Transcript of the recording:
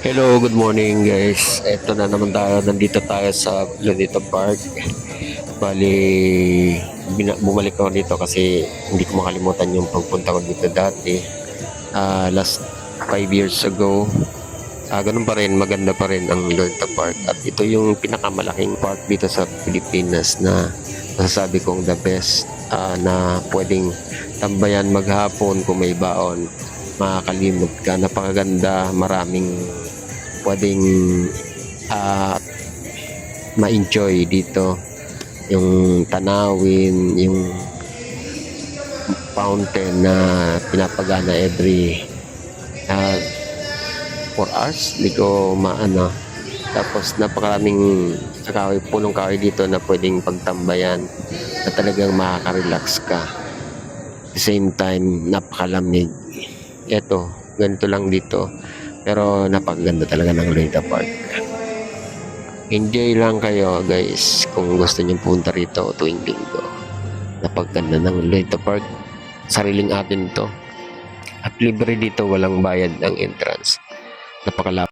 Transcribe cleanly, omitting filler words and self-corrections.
Hello, good morning guys. Ito na naman tayo. Nandito tayo sa Luneta Park. Bali, bumalik ako dito kasi hindi ko makalimutan yung pagpunta ko dito dati. Last 5 years ago. Ganun pa rin, maganda pa rin ang Luneta Park. At ito yung pinakamalaking park dito sa Pilipinas na masasabi kong the best na pwedeng tambayan maghapon kung may baon. Makakalimot ka, napakaganda, maraming pwedeng uh, ma-enjoy dito, yung tanawin, yung fountain na pinapagana every 4 hours, hindi ko maano. Tapos napakaraming kahoy, punong kahoy dito na pwedeng pagtambayan na talagang makaka-relax ka. At the same time, napakalamig. Eto, ganito lang dito. Pero napakaganda talaga ng Luneta Park. Enjoy lang kayo guys kung gusto niyo punta rito tuwing linggo. Napakaganda ng Luneta Park. Sariling atin to. At libre dito, walang bayad ang entrance. Napakalapit.